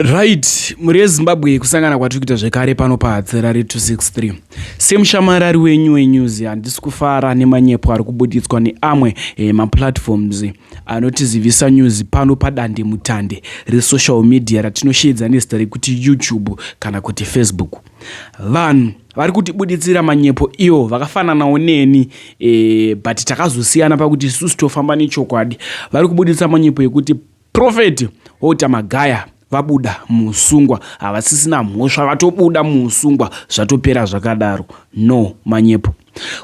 Right, muri Zimbabwe kusangana kwatikuita zvekare pano paHadzira re263. Semushamarari wenyu wenews handisi kufara nemanyepo ari kubuditswa neamwe maplatforms anotizivisa news pano padande mutande resocial media ratinoshedza nezita rekuti YouTube kana kuti Facebook. Vanhu vari kutibuditsira manyepo iwo vakafananawo neni but takazosiyana pakuti isusu tofamba nechokwadi. Vari kubuditsa manyepo ekuti Prophet Walter Magaya vabuda musungwa, havasisina mhosva vatobuda musungwa zvatopera zvakadaro. No manyepo.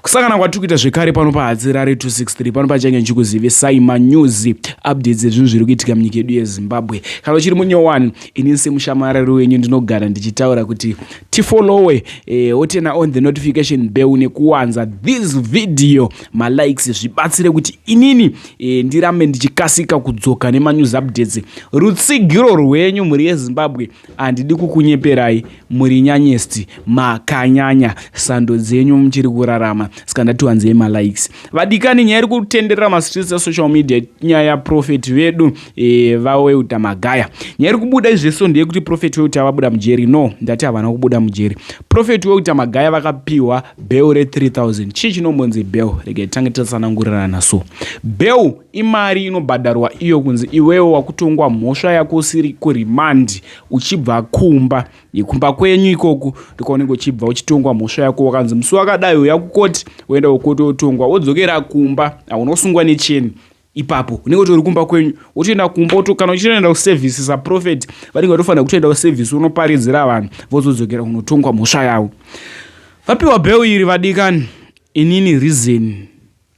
Kusangana kwatikuita zvekare pano paHadzira re263 pano pachange nchikuzivisai manews updates ezvinhu zviri kuitika munyika yedu yeZimbabwe. Kana uchiri munyowani, ini semushamarari wenyu ndinogara ndichitaura kuti tifollowe wotena on the notification bell nekuwanza this video malikes zvibatsire kuti inini ndirambe ndichikasika kudzoka nemanews updates. Rutsigiro rwenyu muri yeZimbabwe handidi kukunyeperai, muri nyanyesti makanyanya sando dzenyu muchiri kurarama. Saka ndatiwanzei malikes. Vadikani, nyaya iri kutenderera mastreets esocial media nyaya yaProfeti vedu vaWalter Magaya. Nyaya iri kubuda izveso ndeyekuti Prophet Walter vabuda mujeri. No, ndati havana kubuda mujeri. Prophet Walter Magaya vakapiwa bail re$3,000. Chii chinombonzi bail? Regai tange tatsanangurirana so. Bail imari inobhadharwa iyo kunzi iwewo wakutongwa mhosva yako usiri kurimandi uchibva kumba. Kumba kwenyu ikoku ndikwaunenge uchibva uchitongwa mhosva yako wakanzi musi wakadai uya kukoti, woenda kukoti wotongwa, wodzokera kumba unosungwa necheni. Ipapo unenge utori kumba kwenyu, wotoenda kumba kana uchienda kuservice saProfeti vanenge vatofanira kutoenda kuservice unoparidzira vanhu vozodzokera unotongwa mhosva yavo. Vapiwa bail iri vadikani, inini reason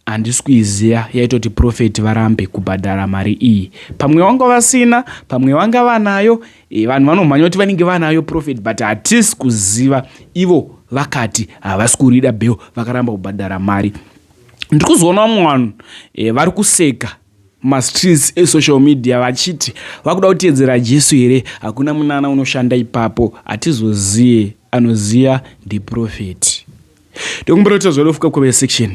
handisi kuiziva yaitoti Prophet varambe kubhadhara mari iyi. Pamwe vanga vasina, pamwe vanga vanayo, vanhu vanomhanya kuti vanenge vanayo Prophet but hatisi kuziva. Ivo vakati havasi kurida bail, vakaramba kubhadhara mari. Ndikuzoona vanhu vari kuseka mastreets esocial media vachiti vakuda kutedzera Jesu here, hakuna munana unoshanda ipapo, hatizoziye, anoziya ndiProfeti. Ndokumboita zvodofuka comment section.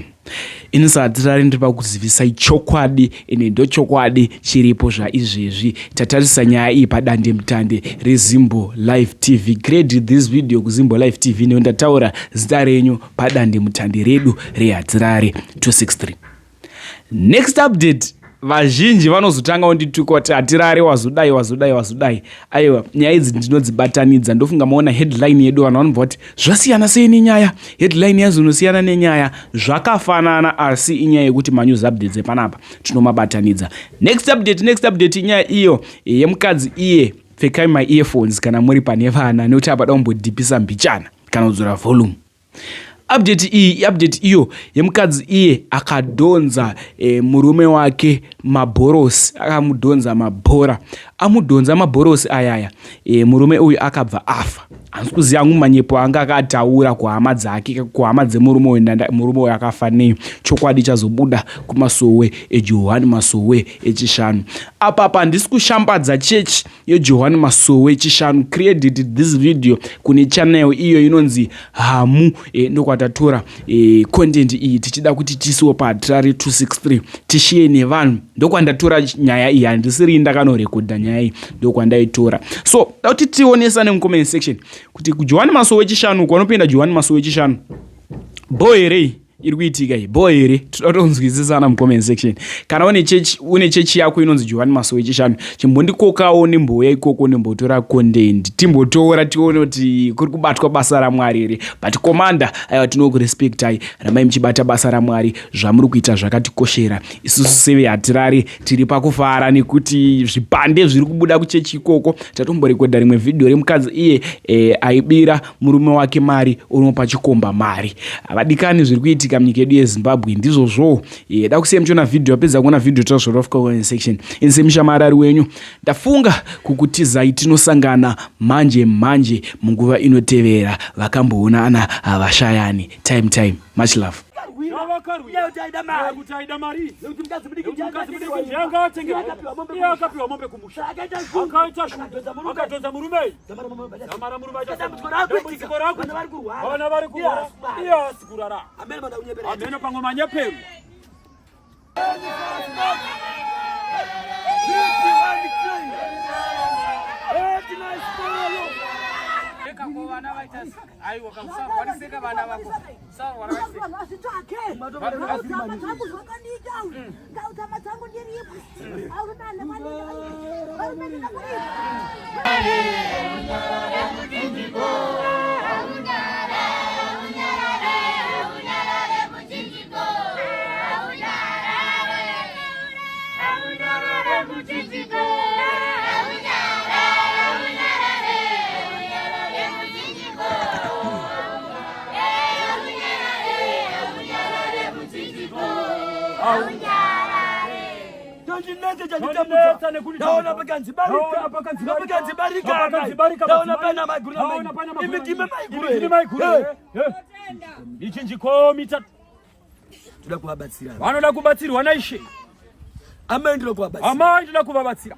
Inisahatirari ndiri pakuzivisai chokwadi, ine ndo chokwadi chiripo zvaizvezvi. Tatarisa nyaya iyi padande mutande reZimbo Live TV. Credit this video kuZimbo Live TV neondataura zita renyu padande mutande redu reHadzira re263. Next update, vazhinji vanozotanga kundituka kuti Hatirare wazodai. Aiwa, nyaya idzi ndinodzibatanidza. Ndofunga maona headline yedu vanhu vanobva kuti zvasiyana sei nenyaya. Headline yazo inosiyana nenyaya, zvakafanana asi inyaya yekuti manews updates epanapa tinomabatanidza. Next update inyaya iyo yemukadzi iye. Pfekai my earphones kana muri pane vana nekuti apa daumbodhipisa mbichana kana kudzora volume. Update iyo yemukadzi iye akadhonza murume wake mabhorosi, akamudhonza mabhora, amudhonza mabhorosi ayaya. Murume uyu akabva afa. Handisi kuziva hangu manyepo anga akataura kuhama dzake, kuhama dzemurume uyu, murume uyu akafa nei. Chokwadi chazobuda kumasowe eJohani Masowe echishanu. Apa handisi kushambadza chechi yeJohani Masowe echishanu. Credit this video kune channel iyo inonzi Hamu. Ndokwatatora content iyi tichida kuti tisiwo paHadzira re263 tishiye nevanhu. Ndokwandatora nyaya iyi, handisiri ndakanorekodha nyaya iyi, ndokwandaitora. So dauti tionesane mucomment section kuti kuJohani Masowe echishanu, kwanopinda Johani Masowe echishanu boy here iri kuitika iyi, boy here. Toda kunzwisisana mucomment section. Kana une chechi yako inonzi Johani Masowe echishanu, chimbondikokawo nembouya ikoko nembotora content timbotora tione kuti kuri kubatwa basa raMwari here. But commander, aiwa tinokurespectai, ramai muchibata basa raMwari, zvamuri kuita zvakatikoshera. Isusu seveHadzira tiri pakufara nekuti zvipande zviri kubuda kuchechi ikoko. Tatomborekodha rimwe video remukadzi iye aibira murume wake mari, unopa chikomba mari. Vadikani, zviri kuitika munyika yedu yeZimbabwe ndizvozvo. Da kusiya muchiona video, apedza kuona video tazvorofuka comment section. Ini semushamarari wenyu ndafunga kukutizai tinosangana manje munguva inotevera. Vakamboonana havashayani. Time. Much love. Nice. vana vaita aiwa kamsa variseka vana vako sawa wanaiseka asitake matangu zvakanita ngauta matangu ndiripo au nana mali au nana vanoda kubatsirwa naishe amai ndinoda kuvabatsira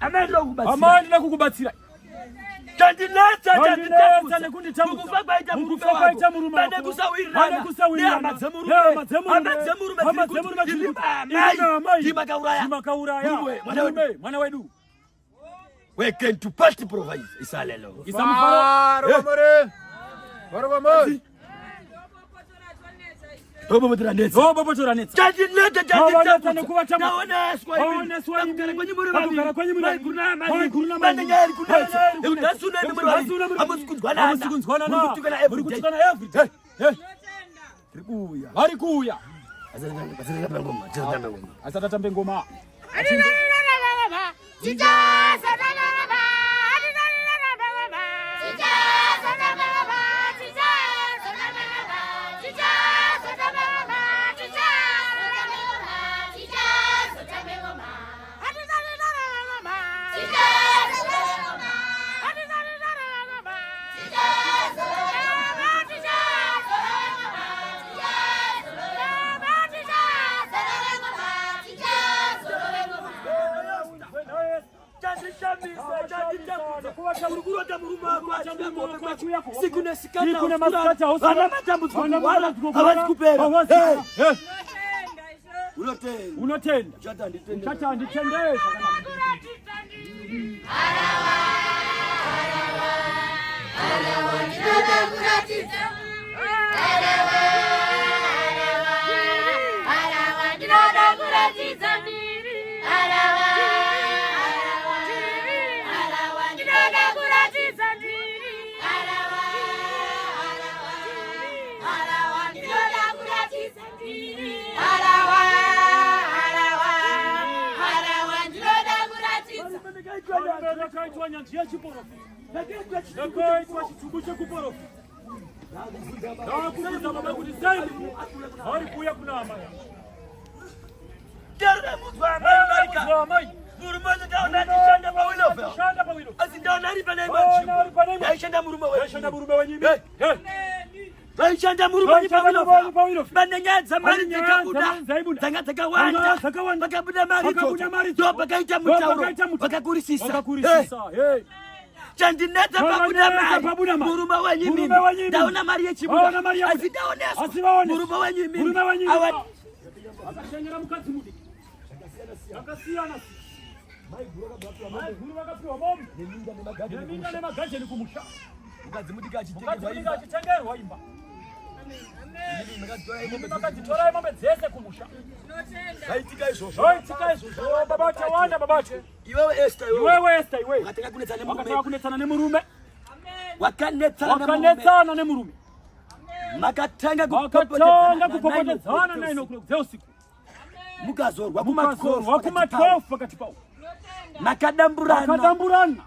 amai ndinoda kukubatsira Tandinetsa nekufa kwaita murume mwana wedu we can to past provide isalelo Bobo Botoranetsa. Varikuya. Asatatambe ngoma. Unotenda chata nditendesha Vaishanda murumani pavilo banenyanza mari dzakabuda dzakawanda vakabuda mari ndo pakaita mutauro vakakurisisa chandinetsa pabuda mari murume wenyu mimi ndaona mari yechibuda asi ndaoneswa murume wenyu mimi akashanyira mukadzi mudi akasiyana maiguru vakapiwa mombe neminda nemagajeni kumusha mukadzi mudi kachitengerwa imba makadzitora mombe dzese kumusha zvaitika izvozvo babate wanda babate iwewe Esther wakataka kunetsana nemurume wakanetsana nemurume makatanga kupopotedzana naye nokulo dzeusiku mukazorwa kuma-12 pakati pavo makadamburana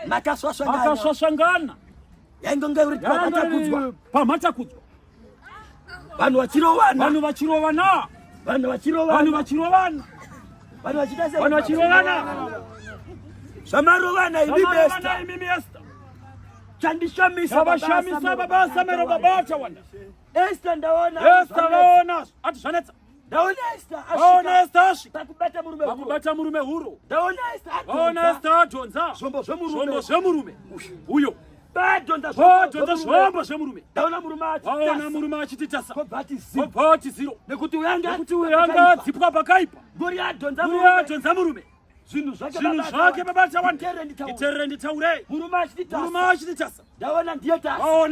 makasvasvangana yaingonge uri pamhatakudzwa vanhu vachirovana zvamarovana imimi Esther chandishamisa basa mero babata wanda Esther ndaona ati zvanetsa ndaona Esther asvika pakubata murume huro ndaona Esther adhonza zvombo zvemurume uyo badhonza zvombo zvemurume ndaona murume achiti tasa kobva wati zero nekuti uyanga dzipwa pakaipa guri adhonza murume zvinhu zvake baba tawanda iterere nditaure murume achititasa ndaona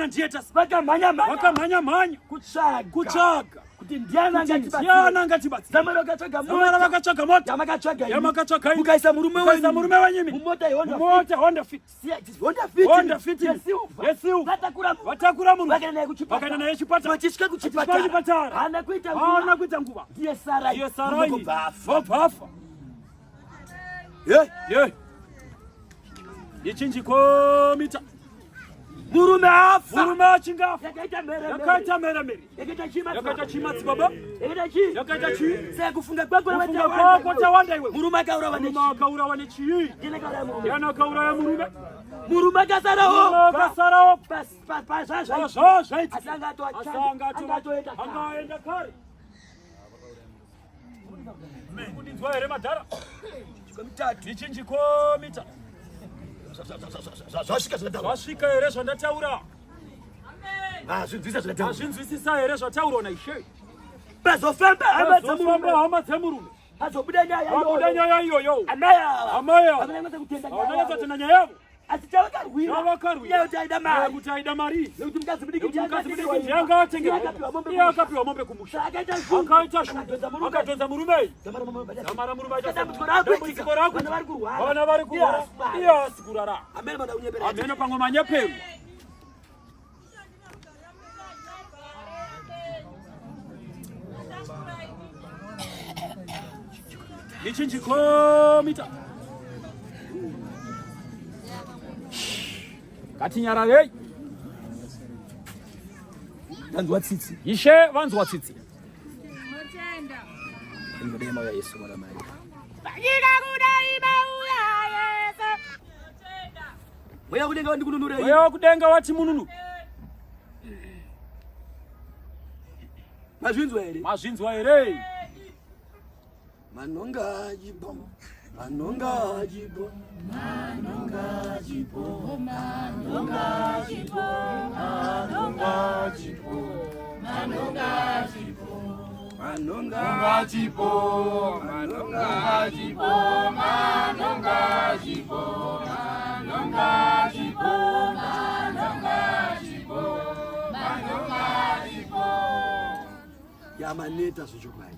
ndiye tasa vakamhanya kutsvaga kuti ndiana angatibatsira zamara vakatsvaga mota yamakatsvaga mukaisa murume wenyimi mumota Honda Fit yesilva vatakura murume vakaenda naye kuchipatara haana kuita nguva ndiye Sarai vobvafa ichinjikomita murume achingafa yakaita mheremhere yakaita chimatsi baba yakaita chii kufunga kwako tawanda iwe murume akaurawa nechii yana akauraya murume akasarawo zvazvaita angaenda kare kudinzwa here madhara ichinjikomita zvasvika here zvandataura azvinzwisisa here zvataurwa naishe bazofamba hama dzemurume azobuda nyaya iyoyo amaya avanyatsatenda nyaya yavo asi chavakarwira kuti aida mari kuti mukadzi mudiki yanga akapiwa mombe kumusha akaita akadhodza murume zamara murume dambudziko rakuti vana vari kurwara iye asi kurara ameno pamwe manyeperu ichinjikomita katinyararei vanzwa tsitsi ishe vanzwa tsitsi ndodema ya Yesu mwana mai weya kudenga wandi kununura weya kudenga wati mununu mazvinzwa here manonga jibo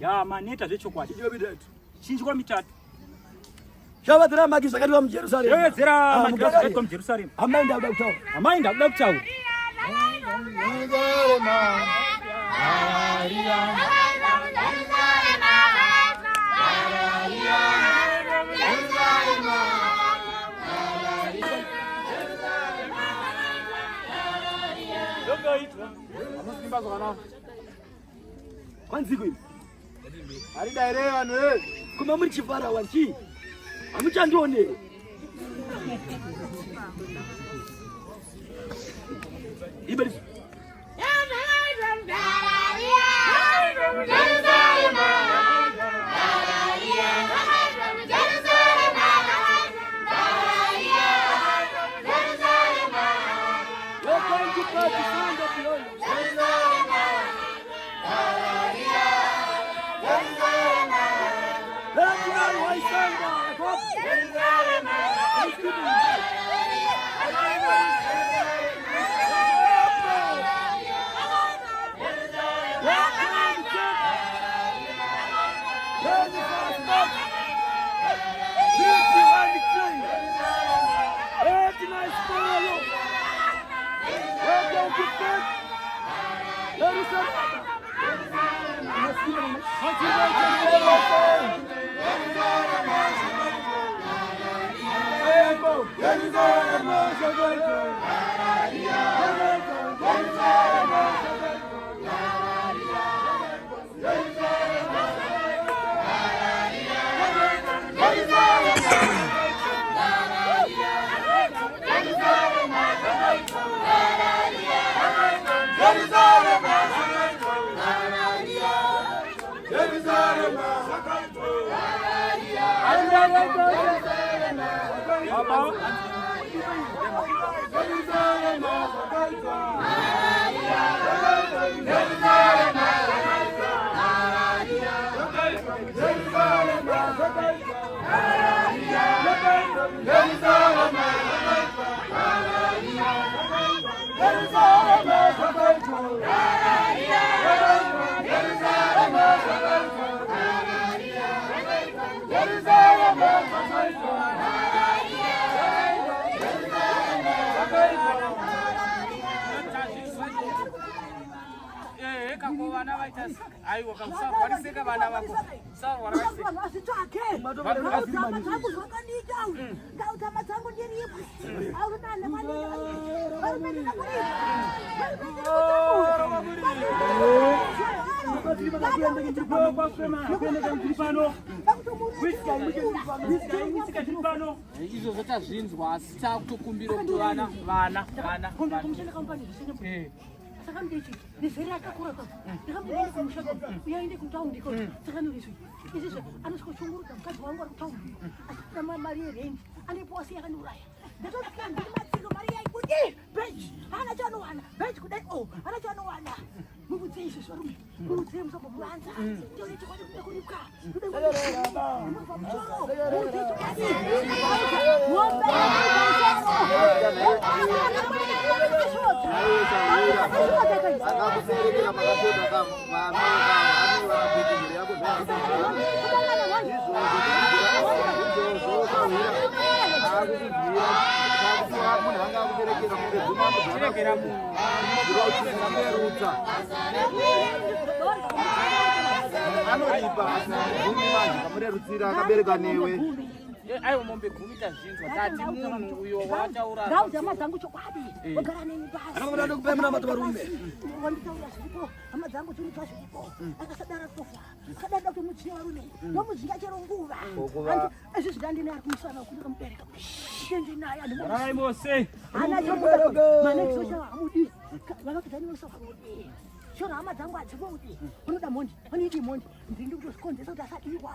yamaneta zvechokwadi chinjwa mitatu shavadzira maki zvakatiwa muJerusarema yewedzera maki zvakatiwa muJerusarema amai ndakuda kutaura kwanziko aridaire vanhu kuma muri chivara wanchi amuchandione iberi aiwa kamusawa wariseka vana vako sawa wariseka asitsvake gautama dzangu zvakanita gautama dzangu ndiripo aurudane izvo zvatazvinzwa asi takutokumbira kuti vana saka ndichi nizeri akakura kwazvo ndikamuenda kumusha uyaende kutaundi ko saka ndizvi izvizvi anosikoshungurudza mukadzi wangu ari kutaundi asina mari yerendi anepo asi yakaniuraya ndatotika ndiri matsiko mari yaikuti beji hana chanowana beji kudai hana chanowana mubudzei izvizvi varume mubudzei musagomuvanza ndione chokwadi kuda kuripwa Kamurerutsira akabereka newe. aiwa mombe 10 tazvinzwa tati munhu uyo wataura gautama dzangu chokwadi wagara neni basi Anoda kupemera matovarume. wanditaura zviripo hama dzangu dzinoita zviripo akasadara tofa akadada kuti mudziyo varume nomudziya chero nguva izvi zvindandine ari kumusana kuti kamubereka ndinaye Raimose. hana chamuda manekiso chavo hamudi vakakutaniwesa varudi shora hama dzangu hadzivodi unoda mondi vanidi mondi ndindi kutozvikonzesa kuti asadiwa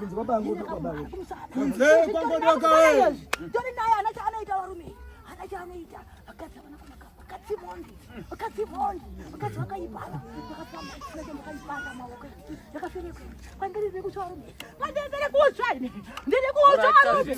tori naye hana chaanoita varume hana chaanoita vakadzi vanakanaka vakadzi mondi vakadzi vakaibana vakafambaaakaibana maoko ndakaferekwe kwandiri kutsva varume kwandiri kutsva ndiri kutsva varume